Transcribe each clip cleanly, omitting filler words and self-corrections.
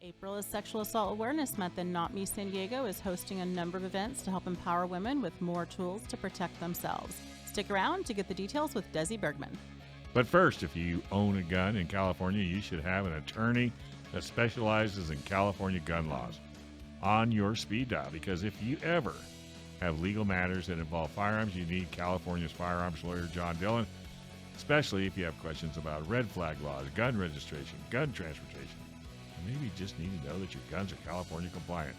April is Sexual Assault Awareness Month, and Not Me San Diego is hosting a number of events to help empower women with more tools to protect themselves. Stick around to get the details with Desi Bergman. But first, if you own a gun in California, you should have an attorney that specializes in California gun laws on your speed dial, because if you ever have legal matters that involve firearms, you need California's firearms lawyer, John Dillon, especially if you have questions about red flag laws, gun registration, gun transportation. Maybe you just need to know that your guns are California compliant.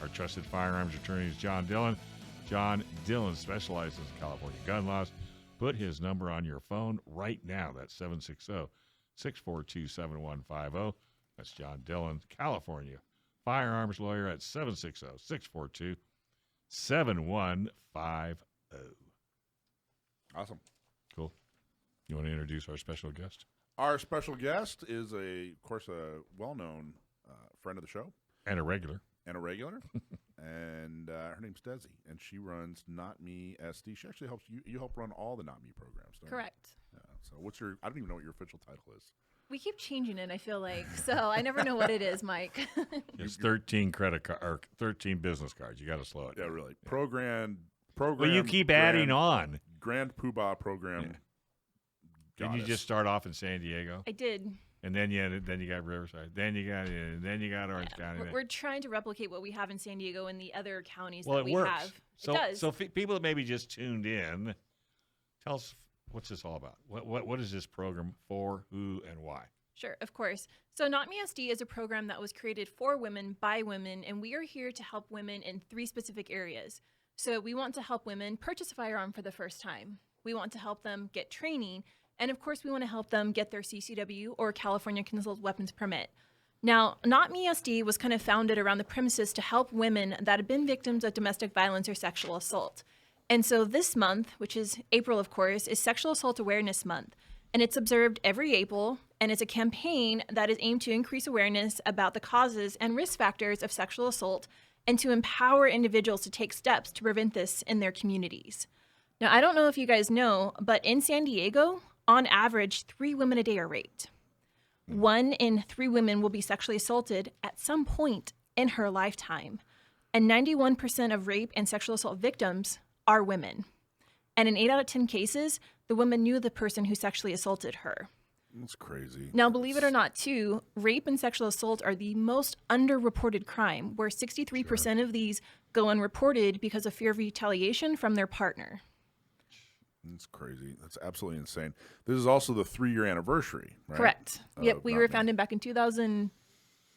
Our trusted firearms attorney is John Dillon. John Dillon specializes in California gun laws. Put his number on your phone right now. That's 760-642-7150. That's John Dillon, California firearms lawyer at 760-642-7150. Awesome. Cool. You want to introduce our special guest? Our special guest is, of course, a well-known friend of the show. And a regular. And her name's Desi, and she runs NOTMESD. She actually helps you help run all the NOTME programs, don't Correct. you? Yeah. So I don't even know what your official title is. We keep changing it, I feel like. So I never know what it is, Mike. It's 13 credit card or 13 business cards. You got to slow it down. Yeah, really. Yeah. Program. Well, you keep adding on. Grand Poobah program. Yeah. Didn't you just start off in San Diego? I did. And then you got Riverside. Then you got Orange County. We're trying to replicate what we have in San Diego and the other counties well, that we works. have. So, it does. So people that maybe just tuned in, tell us, what's this all about? What is this program for, who, and why? Sure, of course. So NOTMESD is a program that was created for women, by women, and we are here to help women in 3 specific areas. So we want to help women purchase a firearm for the first time. We want to help them get training. And of course, we want to help them get their CCW or California Concealed Weapons Permit. Now, NOTMESD was kind of founded around the premises to help women that have been victims of domestic violence or sexual assault. And so this month, which is April, of course, is Sexual Assault Awareness Month. And it's observed every April, and it's a campaign that is aimed to increase awareness about the causes and risk factors of sexual assault and to empower individuals to take steps to prevent this in their communities. Now, I don't know if you guys know, but in San Diego, on average, 3 women a day are raped. 1 in 3 women will be sexually assaulted at some point in her lifetime. And 91% of rape and sexual assault victims are women. And in 8 out of 10 cases, the woman knew the person who sexually assaulted her. That's crazy. Now, believe it or not, too, rape and sexual assault are the most underreported crime, where 63% of these go unreported because of fear of retaliation from their partner. That's crazy. That's absolutely insane. This is also the 3-year anniversary, right? Correct. Yep, we were founded back in 2000.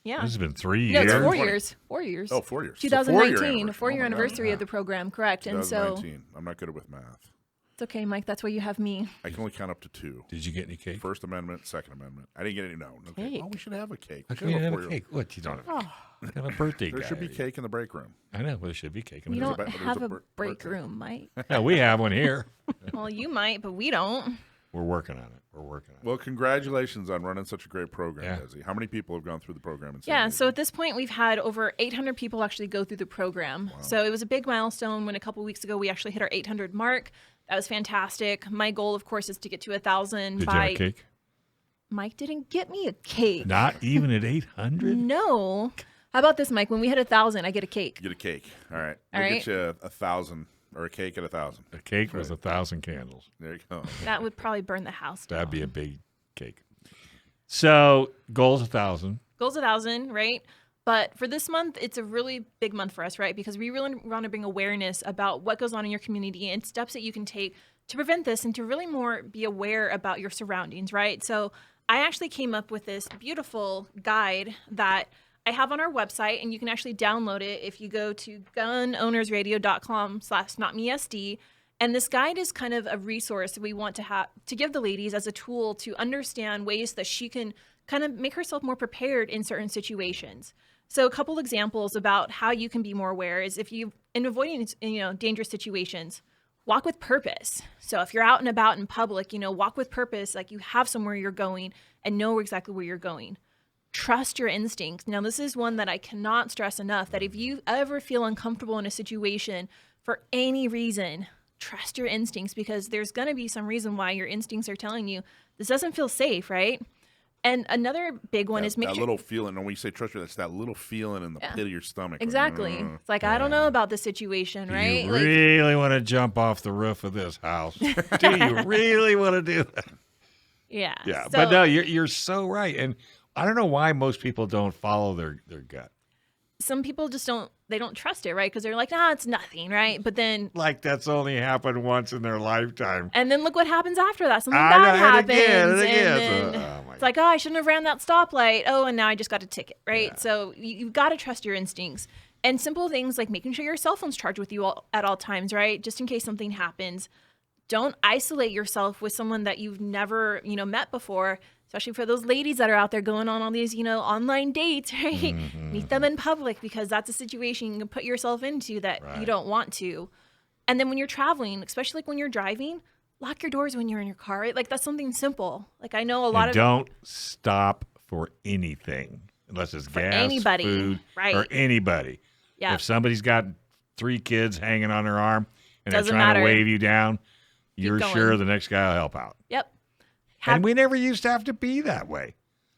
Yeah. This has been 3 No, years. it's 4 years. 4 years. Oh, 4 years. 2019, So 4-year anniversary of the program, correct. And so 2019. I'm not good with math. it's okay, Mike. That's why you have me. I can only count up to 2. Did you get any cake? First Amendment, Second Amendment. I didn't get any. No cake. Cake. Oh, we should have a cake. How We come should you have didn't a have a 4-year-old. cake? What? You don't have a birthday There guy. should be cake in the break room. I know. Well, there should be cake. We There's don't there's have a break birthday. room, Mike. No, we have one here. Well, you might, but we don't. We're working on it. Well, congratulations on running such a great program, Yeah. Desi. How many people have gone through the program? In San Yeah, Diego? so at this point, we've had over 800 people actually go through the program. Wow. So it was a big milestone when a couple weeks ago we actually hit our 800 mark. That was fantastic. My goal, of course, is to get to 1,000 Did by... you have a cake? Mike didn't get me a cake. Not even at 800? No. How about this, Mike? When we hit 1,000, I get a cake. Get a cake. All right. All We'll right. get you 1,000 or a cake at 1,000. A cake was 1,000 candles. There you go. That would probably burn the house down. That'd be a big cake. So, goal's 1,000. Goal's 1,000, right? But for this month, it's a really big month for us, right? Because we really want to bring awareness about what goes on in your community and steps that you can take to prevent this and to really more be aware about your surroundings, right? So I actually came up with this beautiful guide that I have on our website, and you can actually download it if you go to gunownersradio.com/notmesd. And this guide is kind of a resource that we want to have to give the ladies as a tool to understand ways that she can kind of make herself more prepared in certain situations. So a couple examples about how you can be more aware is if you, in avoiding, dangerous situations, walk with purpose. So if you're out and about in public, walk with purpose, like you have somewhere you're going and know exactly where you're going. Trust your instincts. Now, this is one that I cannot stress enough, that if you ever feel uncomfortable in a situation for any reason, trust your instincts, because there's going to be some reason why your instincts are telling you this doesn't feel safe, right? And another big one is make that sure. little feeling. And when you say trust, that's that little feeling in the pit of your stomach. Exactly. Like, It's like, I don't know about this situation, Do right? you really want to jump off the roof of this house? Do you really want to do that? Yeah. Yeah, So, but no, you're so right. And I don't know why most people don't follow their gut. some people just don't trust it, right? Because they're like, it's nothing, right? But then, Like that's only happened once in their lifetime. and then look what happens after that. Something I bad know, and happens. again. And So, then oh my it's like, I shouldn't have ran that stoplight. Oh, and now I just got a ticket, right? Yeah. So you've got to trust your instincts. And simple things like making sure your cell phone's charged with you at all times, right? Just in case something happens. Don't isolate yourself with someone that you've never, met before, especially for those ladies that are out there going on all these, online dates, right? Mm-hmm. Meet them in public, because that's a situation you can put yourself into that you Right. don't want to. And then when you're traveling, especially like when you're driving, lock your doors when you're in your car, right? Like that's something simple. Like I know a lot And of don't stop for anything unless it's gas, anybody, food, right. or anybody. Yeah. If somebody's got 3 kids hanging on their arm and Doesn't they're trying matter. to wave you down, you're going. sure the next guy will help out. Yep. And we never used to have to be that way.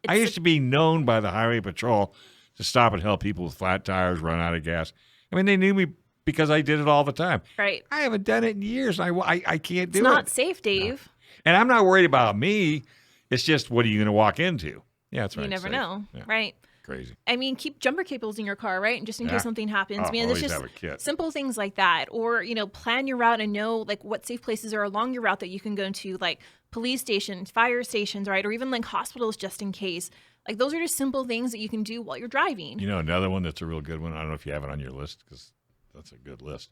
I It's used to be known by the highway patrol to stop and help people with flat tires, run out of gas. I mean, they knew me because I did it all the time. right. I haven't done it in years. I can't do It's not it. safe, Dave. And I'm not worried about me. It's just, what are you going to walk into? Yeah, that's right. You never safe. know, Yeah, right? crazy. I mean, keep jumper cables in your car, right? And just in Yeah. case something happens. Oh, Man, always it's just have a kit. simple things like that. Or, plan your route and know like what safe places are along your route that you can go to, like police stations, fire stations, right? Or even like hospitals, just in case. Like those are just simple things that you can do while you're driving. You know, another one that's a real good one. I don't know if you have it on your list, because that's a good list.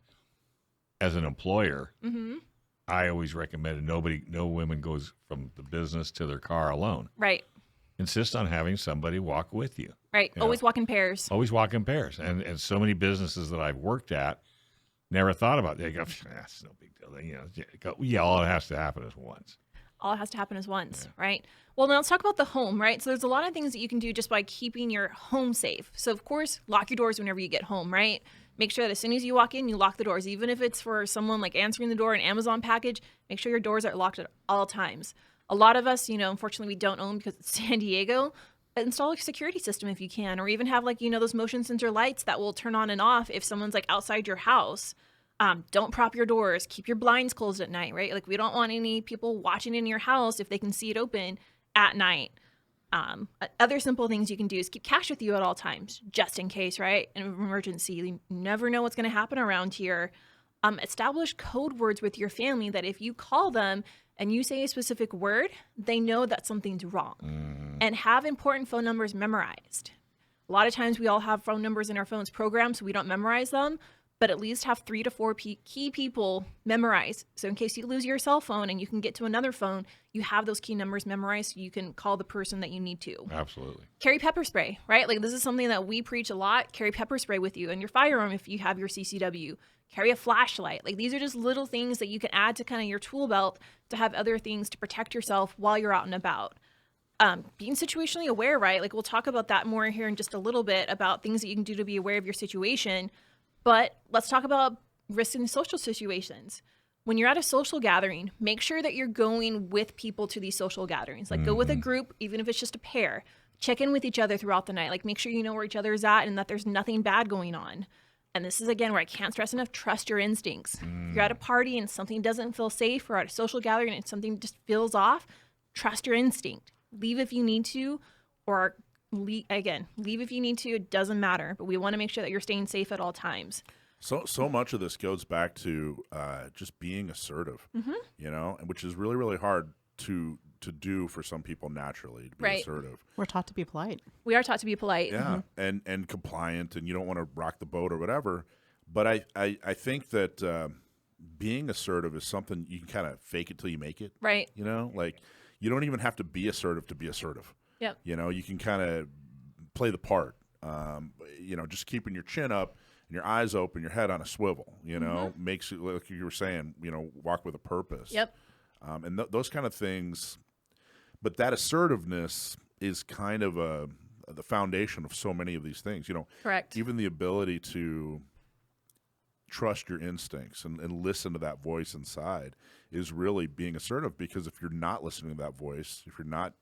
As an employer, Mm-hmm. I always recommend no women goes from the business to their car alone. Right. Insist on having somebody walk with you. Right. Yeah. Always walk in pairs. Always walk in pairs. And so many businesses that I've worked at never thought about it. They go, that's no big deal. Yeah, all it has to happen is once. All it has to happen is once, right? Well, now let's talk about the home, right? So there's a lot of things that you can do just by keeping your home safe. So, of course, lock your doors whenever you get home, right? Make sure that as soon as you walk in, you lock the doors. Even if it's for someone like answering the door, an Amazon package, make sure your doors are locked at all times. A lot of us, unfortunately, we don't own because it's San Diego. Install a security system if you can, or even have those motion sensor lights that will turn on and off if someone's like outside your house. Don't prop your doors. Keep your blinds closed at night, right? Like we don't want any people watching in your house if they can see it open at night. Other simple things you can do is keep cash with you at all times, just in case, right? In an emergency, you never know what's going to happen around here. Establish code words with your family that if you call them and you say a specific word, they know that something's wrong. And have important phone numbers memorized. A lot of times we all have phone numbers in our phones programmed, so we don't memorize them, but at least have 3 to 4 key people memorized. So in case you lose your cell phone and you can get to another phone, you have those key numbers memorized so you can call the person that you need to. Absolutely. Carry pepper spray, right? Like this is something that we preach a lot. Carry pepper spray with you and your firearm if you have your CCW. Carry a flashlight. Like these are just little things that you can add to kind of your tool belt to have other things to protect yourself while you're out and about. Being situationally aware, right? Like we'll talk about that more here in just a little bit about things that you can do to be aware of your situation. But let's talk about risks in social situations. When you're at a social gathering, make sure that you're going with people to these social gatherings. Like go with a group, even if it's just a pair. Check in with each other throughout the night. Like make sure you know where each other is at and that there's nothing bad going on. And this is, again, where I can't stress enough, trust your instincts. If you're at a party and something doesn't feel safe, or at a social gathering and something just feels off, trust your instinct. Leave if you need to, or leave if you need to. It doesn't matter. But we want to make sure that you're staying safe at all times. So much of this goes back to just being assertive, which is really, really hard to do for some people naturally, to be Right. assertive. We're taught to be polite. We are taught to be polite. Yeah, and compliant, and you don't want to rock the boat or whatever. But I think that being assertive is something you can kind of fake it till you make it. Right. Like you don't even have to be assertive to be assertive. Yep. You can kind of play the part. Just keeping your chin up and your eyes open, your head on a swivel. Makes you, like you were saying, walk with a purpose. Yep. And those kind of things. But that assertiveness is kind of the foundation of so many of these things. Correct. Even the ability to trust your instincts and listen to that voice inside is really being assertive. Because if you're not listening to that voice, if you're not,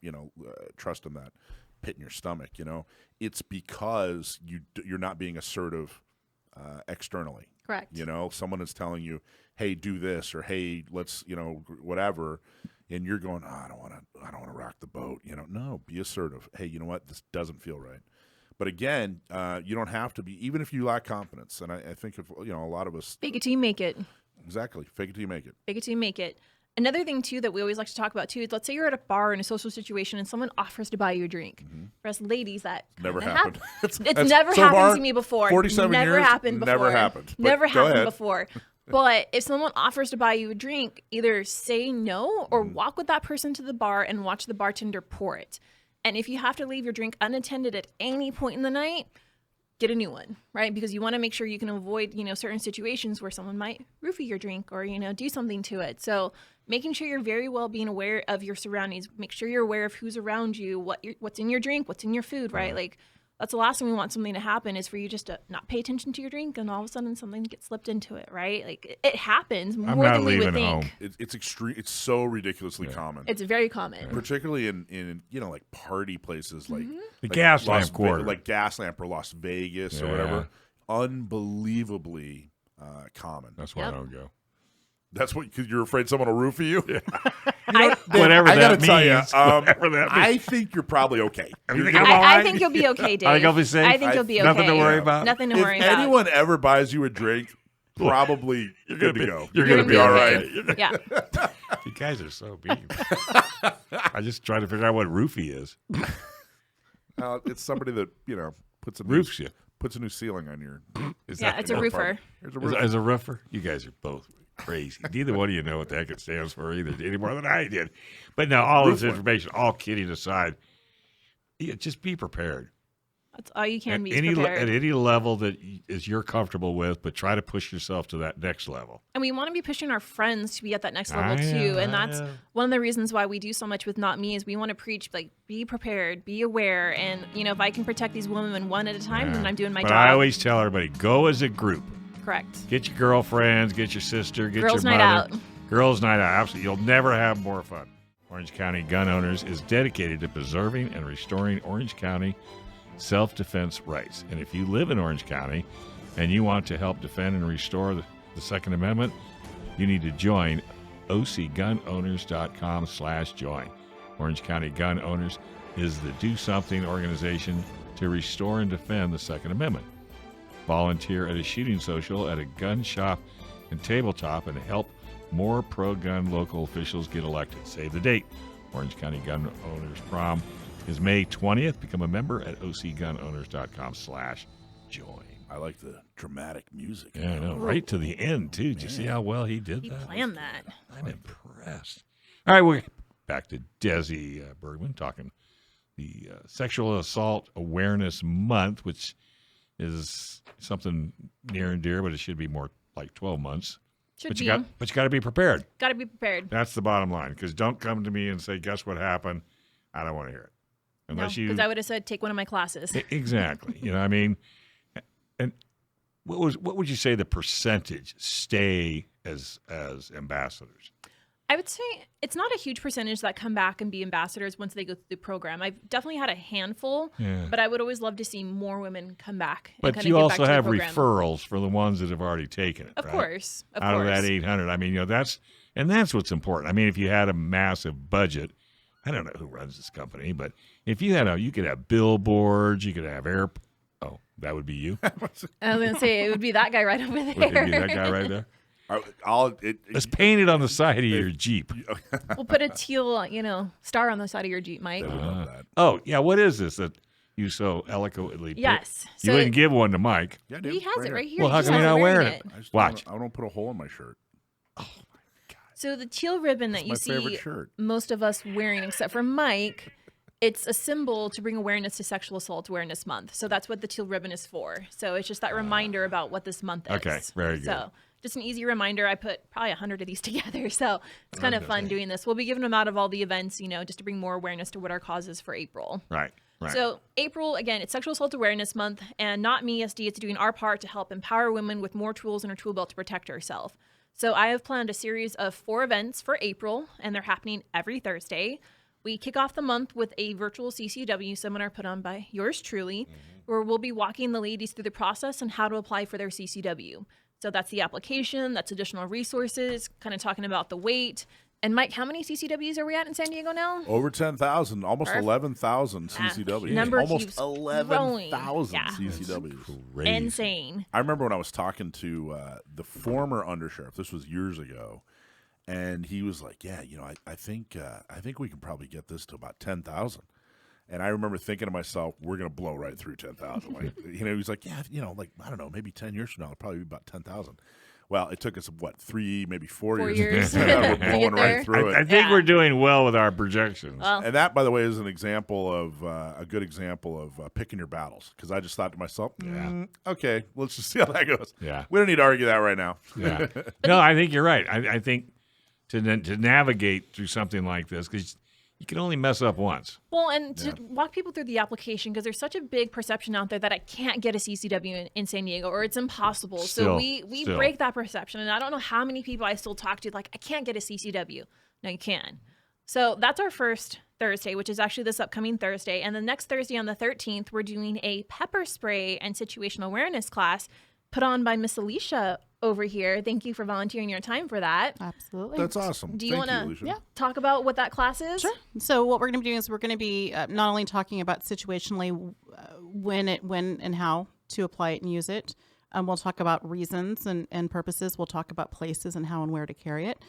trusting that pit in your stomach, it's because you're not being assertive externally. Correct. Someone is telling you, hey, do this, or hey, let's, whatever. And you're going, I don't want to rock the boat. No, be assertive. Hey, you know what? This doesn't feel right. But again, you don't have to be, even if you lack confidence. And I think if, a lot of us. Fake it till you make it. Exactly. Fake it till you make it. Fake it till you make it. Another thing, too, that we always like to talk about, too, is let's say you're at a bar in a social situation and someone offers to buy you a drink. Mm-hmm. For us ladies, that never happened. It's never happened to me before. 47 never years, happened before. never happened. Never Go happened ahead. before. But if someone offers to buy you a drink, either say no or walk with that person to the bar and watch the bartender pour it. And if you have to leave your drink unattended at any point in the night, get a new one, right? Because you want to make sure you can avoid, certain situations where someone might roofie your drink or, do something to it. So making sure you're very well being aware of your surroundings. Make sure you're aware of who's around you, what's in your drink, what's in your food, right? Like, that's the last thing we want something to happen is for you just to not pay attention to your drink and all of a sudden something gets slipped into it, right? Like, it happens more I'm not than we would leaving think. home. It's extreme. It's so ridiculously common. It's very common. Particularly in like party places like The gas lamp quarter. like Gaslamp or Las Vegas or Yeah. whatever. Unbelievably common. That's why Yep. I don't go. That's what, because you're afraid someone will roofie you. Whatever I gotta that tell you, means. Whatever that means. I think you're probably okay. You think You're- I'm all I right? think you'll be okay, Dave. I think I'll be safe? I think you'll be okay. Nothing to worry about? Nothing to if worry about. anyone ever buys you a drink, probably you're good to go. You're You're going to be gonna all okay. right. Yeah. You guys are so mean. I just try to figure out what roofie is. It's somebody that puts a Roofs you. puts a new ceiling on your. Is Yeah, that- it's a roofer. Here's a roof. As a roofer, you guys are both crazy. Neither one of you know what the heck it stands for either, any more than I did. But now, all this information, all kidding aside, just be prepared. That's all you can At be any prepared. at any level that is you're comfortable with, but try to push yourself to that next level. And we want to be pushing our friends to be at that next level I too. know, And I that's know. one of the reasons why we do so much with Not Me is we want to preach, like, be prepared, be aware. And, if I can protect these women one at a time, then I'm doing my But job. I always tell everybody, go as a group. Correct. Get your girlfriends, get your sister, get Girls' your night mother. out. Girls' night out. Absolutely. You'll never have more fun. Orange County Gun Owners is dedicated to preserving and restoring Orange County self-defense rights. And if you live in Orange County and you want to help defend and restore the Second Amendment, you need to join ocgunowners.com/join. Orange County Gun Owners is the do something organization to restore and defend the Second Amendment. Volunteer at a shooting social, at a gun shop and tabletop, and help more pro-gun local officials get elected. Save the date. Orange County Gun Owners Prom is May 20th. Become a member at ocgunowners.com/join. I like the dramatic music. Yeah, I know. Right to the end, too. Did you see how well he did He that? planned that. I'm impressed. All right, we're back to Desi Bergman talking the Sexual Assault Awareness Month, which is something near and dear, but it should be more like 12 months. Should But be. you got to be prepared. Got to be prepared. That's the bottom line. Because don't come to me and say, "Guess what happened?" I don't want to hear it. Unless you Because I would have said, take one of my classes. exactly. I mean, and what would you say the percentage stay as ambassadors? I would say it's not a huge percentage that come back and be ambassadors once they go through the program. I've definitely had a handful, Yeah. but I would always love to see more women come back. And But kinda you get back also to the have program. referrals for the ones that have already taken it. Of right? course. Of Out course. of that 800. I mean, that's what's important. I mean, if you had a massive budget, I don't know who runs this company, but if you had you could have billboards, you could have that would be you. I was going to say, it would be that guy right over there. Would it be that guy right there? Let's paint it on the side of your Jeep. We'll put a teal, star on the side of your Jeep, Mike. I love that. Oh, yeah. What is this that you so eloquently put? Yes. You So wouldn't give one to Mike. Yeah, dude, he has it right here. Well, He how just come you're hasn't not wearing wearing it? I just Watch. I don't put a hole in my shirt. So the teal ribbon that you my favorite see shirt. most of us wearing, except for Mike, it's a symbol to bring awareness to Sexual Assault Awareness Month. So that's what the teal ribbon is for. So it's just that reminder about what this month is. Okay, very good. So just an easy reminder. I put probably 100 of these together. So it's kind of fun doing this. We'll be giving them out of all the events, just to bring more awareness to what our cause is for April. Right. Right. So April, again, it's Sexual Assault Awareness Month, and NOTMESD is doing our part to help empower women with more tools in our tool belt to protect ourselves. So I have planned a series of 4 events for April, and they're happening every Thursday. We kick off the month with a virtual CCW seminar put on by yours truly, where we'll be walking the ladies through the process and how to apply for their CCW. So that's the application, that's additional resources, kind of talking about the weight. And Mike, how many CCWs are we at in San Diego now? Over 10,000, almost Perfect. 11,000 CCWs. Number almost keeps 11,000 growing. Yeah. CCWs. Crazy. Insane. I remember when I was talking to the former undersheriff. This was years ago, and he was like, "Yeah, I think we can probably get this to about 10,000." And I remember thinking to myself, "We're gonna blow right through 10,000." Like, he's like, "Yeah, like I don't know, maybe 10 years from now, it'll probably be about 10,000." Well, it took us 3, maybe 4 4 years. years. We're To blowing get there. right through it. I think Yeah. we're doing well with our projections. Well, And that, by the way, is an example of a good example of picking your battles. Because I just thought to myself, okay, let's just see how that goes. Yeah. We don't need to argue that right now. Yeah. No, I think you're right. I think to navigate through something like this, because you can only mess up once. well, and to walk people through the application, because there's such a big perception out there that I can't get a CCW in San Diego, or it's impossible. So Still. we break that perception. And I don't know how many people I still talk to, like, I can't get a CCW. No, you can. So that's our first Thursday, which is actually this upcoming Thursday. And the next Thursday on the 13th, we're doing a pepper spray and situational awareness class put on by Miss Alicia over here. Thank you for volunteering your time for that. Absolutely. That's awesome. Do you Thank want Alicia. to talk about what that class is? Sure. So what we're going to be doing is we're going to be not only talking about situationally when and how to apply it and use it. We'll talk about reasons and purposes. We'll talk about places and how and where to carry it.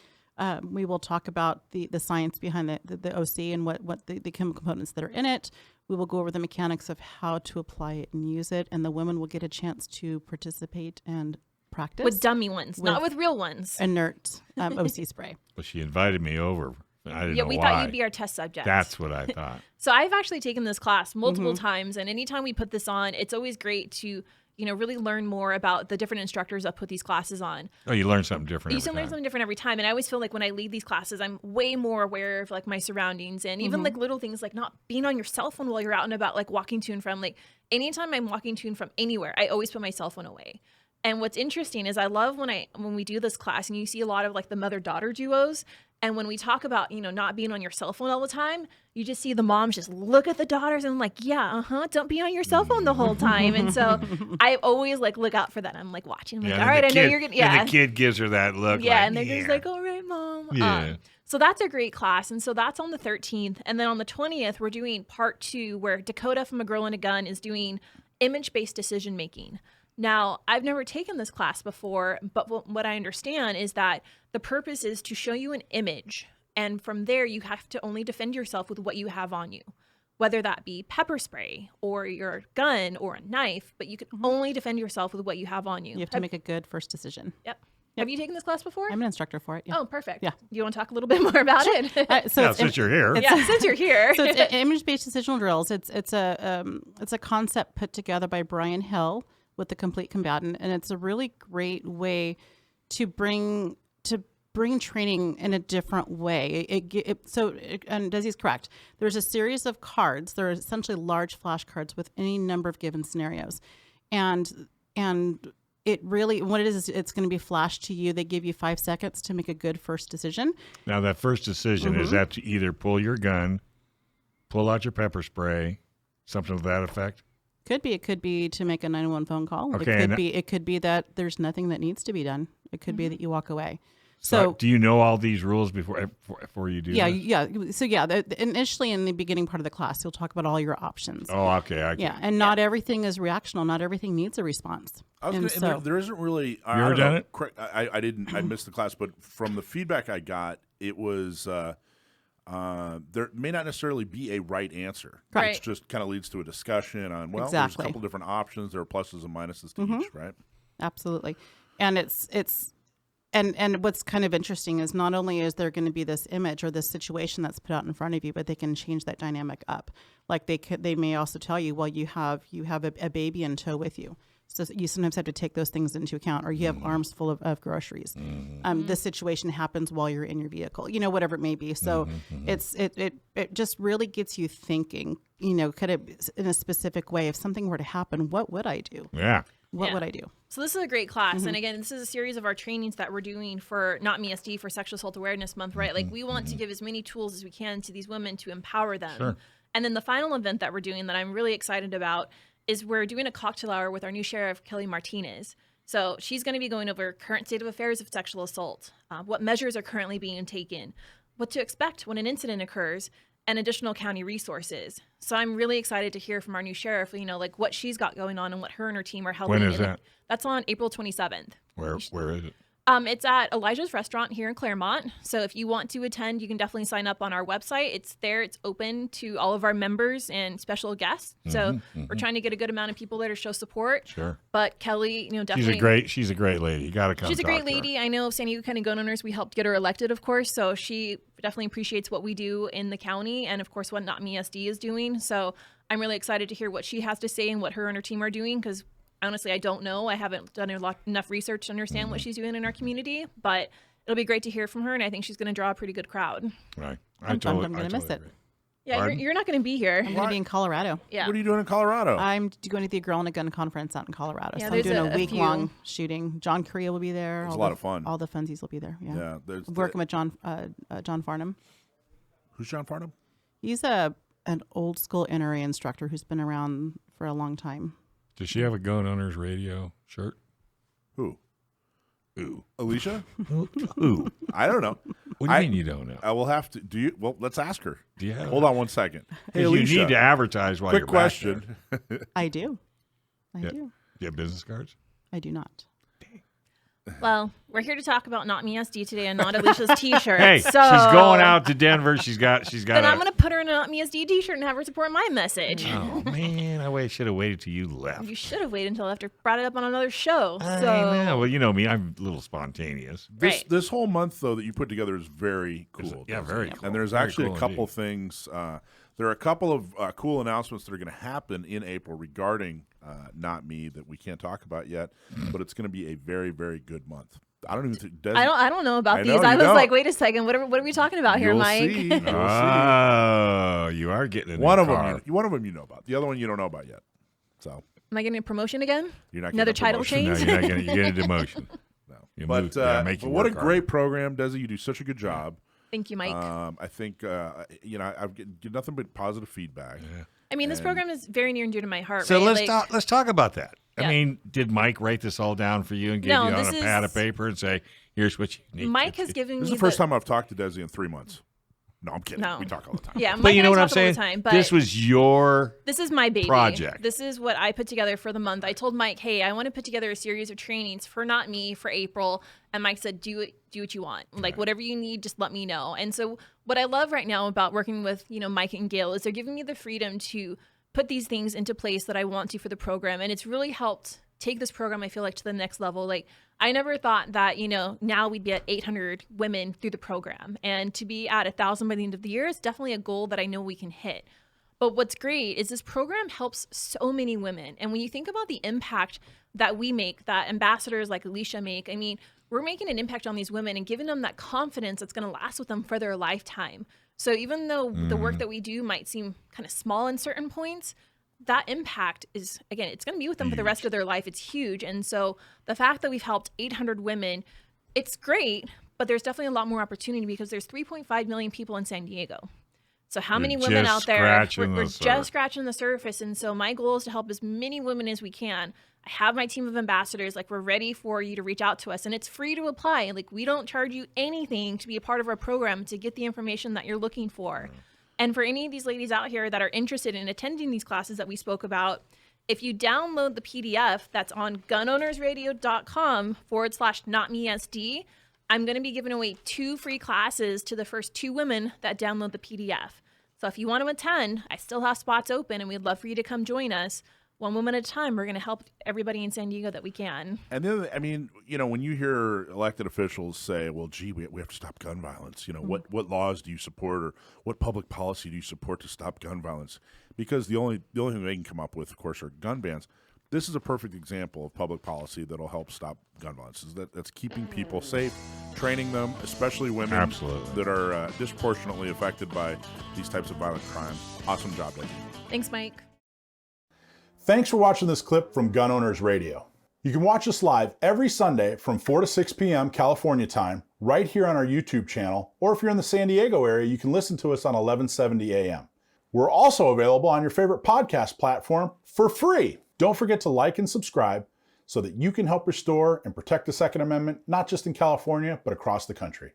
We will talk about the science behind the OC and what the chemical components that are in it. We will go over the mechanics of how to apply it and use it. And the women will get a chance to participate and practice. With dummy ones, not with real ones. Inert OC spray. Well, she invited me over. I didn't know We why. thought you'd be our test subject. That's what I thought. So I've actually taken this class multiple times, and anytime we put this on, it's always great to really learn more about the different instructors that put these classes on. Oh, you learn something different. You every still learn time. something different every time, and I always feel like when I lead these classes, I'm way more aware of like my surroundings, and even like little things like not being on your cell phone while you're out and about, like walking to and from. Like anytime I'm walking to and from anywhere, I always put my cell phone away. And what's interesting is I love when we do this class and you see a lot of like the mother-daughter duos. And when we talk about, not being on your cell phone all the time, you just see the moms just look at the daughters and like, yeah, don't be on your cell phone the whole time. And so I always like look out for that. I'm like watching. I'm like, all right, I know you're going to, And the kid gives her that look. yeah. like, And they're just like, all right, mom. Yeah. So that's a great class. And so that's on the 13th. And then on the 20th, we're doing part 2 where Dakota from A Girl and a Gun is doing image-based decision making. Now, I've never taken this class before, but what I understand is that the purpose is to show you an image. And from there, you have to only defend yourself with what you have on you, whether that be pepper spray or your gun or a knife, but you can only defend yourself with what you have on you. You have to make a good first decision. Yep. Have you taken this class before? I'm an instructor for it. Yeah. Oh, perfect. Yeah. Do you want to talk a little bit more about it? Since you're here. Yeah, since you're here. So it's image-based decisional drills. It's a concept put together by Brian Hill with the Complete Combatant, and it's a really great way to bring training in a different way. And Desi's correct. There's a series of cards. They're essentially large flashcards with any number of given scenarios, and it really, what it is it's going to be flashed to you. They give you 5 seconds to make a good first decision. Now, that first decision, is that to either pull your gun, pull out your pepper spray, something to that effect? It could be to make a 911 phone call. Okay, It could be that there's nothing that needs to be done. It could be that you walk away. So do you know all these rules before you do yeah, this? yeah. So initially in the beginning part of the class, you'll talk about all your options. Oh, okay. Yeah, and not everything is reactional. Not everything needs a response. There isn't really. You ever done it? I didn't. I missed the class, but from the feedback I got, it was there may not necessarily be a right answer. Right. It just kind of leads to a discussion on there's a Exactly. couple different options. There are pluses and minuses to each, right? Absolutely, and and what's kind of interesting is not only is there going to be this image or this situation that's put out in front of you, but they can change that dynamic up. Like they may also tell you, well, you have a baby in tow with you. So you sometimes have to take those things into account, or you have arms full of groceries. This situation happens while you're in your vehicle, whatever it may be. So it just really gets you thinking, could it, in a specific way, if something were to happen, what would I do? Yeah. What would I do? So this is a great class. And again, this is a series of our trainings that we're doing for NOTMESD for Sexual Assault Awareness Month, right? Like we want to give as many tools as we can to these women to empower them. Sure. And then the final event that we're doing that I'm really excited about is we're doing a cocktail hour with our new sheriff, Kelly Martinez. So she's going to be going over current state of affairs of sexual assault, what measures are currently being taken, what to expect when an incident occurs, and additional county resources. So I'm really excited to hear from our new sheriff, like what she's got going on and what her and her team are helping. When is that? That's on April 27th. Where is it? It's at Elijah's Restaurant here in Claremont. So if you want to attend, you can definitely sign up on our website. It's there. It's open to all of our members and special guests. So we're trying to get a good amount of people there to show support. Sure. But Kelly, definitely. She's a great lady. You got to come. She's a great talk to her. lady. I know San Diego County Gun Owners, we helped get her elected, of course. So she definitely appreciates what we do in the county and, of course, what NOTMESD is doing. So I'm really excited to hear what she has to say and what her and her team are doing, because honestly, I don't know. I haven't done enough research to understand what she's doing in our community, but it'll be great to hear from her, and I think she's going to draw a pretty good crowd. Right. I'm going to miss it. Agree. Yeah, you're not going to be here. I'm going to be in Colorado. Yeah. What are you doing in Colorado? I'm going to the Girl in a Gun conference out in Colorado. Yeah, So I'm doing there's a a week-long shooting. John Korea will be there. It's a lot of fun. All the funsies will be there. Yeah. Yeah. There's I'm working with John Farnham. Who's John Farnham? He's an old school NRA instructor who's been around for a long time. Does she have a Gun Owners Radio shirt? Who? Ooh. Alicia? Ooh. I don't know. What do you mean you don't know? I will have to. Do you? Well, let's ask her. Do you have Hold on one second. Hey, You Alicia. need to advertise while Quick you're question. back there. I do. Do you have business cards? I do not. Well, we're here to talk about NOTMESD today and not Alicia's T-shirt. Hey, so she's going out to Denver. She's got. Then I'm going to put her in a NOTMESD T-shirt and have her support my message. Oh man, I should have waited till you left. You should have waited until after brought it up on another show. I So know. Well, you know me. I'm a little spontaneous. Right. This whole month though that you put together is very cool. Yeah, very cool. And there's Very actually cool a couple indeed. things. There are a couple of cool announcements that are going to happen in April regarding Not Me that we can't talk about yet, but it's going to be a very, very good month. I don't even think I don't know about I these. know, I you was don't. like, wait a second, what are we talking about here, You'll Mike? see. You'll see. Oh, you are getting a new One of car. them you know about. The other one you don't know about yet. So Am I getting a promotion again? you're not Another getting a title promotion. change? No, you're not going to get a demotion. No. You But, moved- yeah, make but you what a work great harder. program, Desi. You do such a good job. Thank you, Mike. I think I've get nothing but positive feedback. I mean, this program is very near and dear to my heart. So right? let's talk about that. Yeah. I mean, did Mike write this all down for you and give No, you on this a pad is- of paper and say, "Here's what you need"? Mike has given This me is the first time I've talked to Desi in 3 months. No, I'm kidding. No. We talk all the time. Yeah, Mike But you and know I what I'm talk all the saying? time, but This was your this is my baby project. This is what I put together for the month. I told Mike, hey, I want to put together a series of trainings for Not Me for April. And Mike said, do what you want. Like whatever you need, just let me know. And so what I love right now about working with, Mike and Gail is they're giving me the freedom to put these things into place that I want to for the program. And it's really helped take this program, I feel like, to the next level. Like I never thought that, now we'd be at 800 women through the program, and to be at 1,000 by the end of the year is definitely a goal that I know we can hit. But what's great is this program helps so many women. And when you think about the impact that we make, that ambassadors like Alicia make, I mean, we're making an impact on these women and giving them that confidence that's going to last with them for their lifetime. So even though the work that we do might seem kind of small in certain points, that impact is, again, it's going to be with them for the rest of their life. It's huge. And so the fact that we've helped 800 women, it's great, but there's definitely a lot more opportunity because there's 3.5 million people in San Diego. So how many women just out there? scratching We're the just surface. scratching the surface. And so my goal is to help as many women as we can. I have my team of ambassadors. Like, we're ready for you to reach out to us, and it's free to apply. Like, we don't charge you anything to be a part of our program to get the information that you're looking for. And for any of these ladies out here that are interested in attending these classes that we spoke about, if you download the PDF that's on gunownersradio.com/NotMeSD, I'm going to be giving away 2 free classes to the first 2 women that download the PDF. So if you want to attend, I still have spots open, and we'd love for you to come join us. One woman at a time, we're going to help everybody in San Diego that we can. And then, I mean, when you hear elected officials say, well, gee, we have to stop gun violence, what laws do you support, or what public policy do you support to stop gun violence? Because the only thing they can come up with, of course, are gun bans. This is a perfect example of public policy that'll help stop gun violence. That's keeping people safe, training them, especially women Absolutely. that are disproportionately affected by these types of violent crime. Awesome job, Desi. Thanks, Mike. Thanks for watching this clip from Gun Owners Radio. You can watch us live every Sunday from 4 to 6 p.m. California time, right here on our YouTube channel, or if you're in the San Diego area, you can listen to us on 1170 a.m. We're also available on your favorite podcast platform for free. Don't forget to like and subscribe so that you can help restore and protect the Second Amendment, not just in California, but across the country.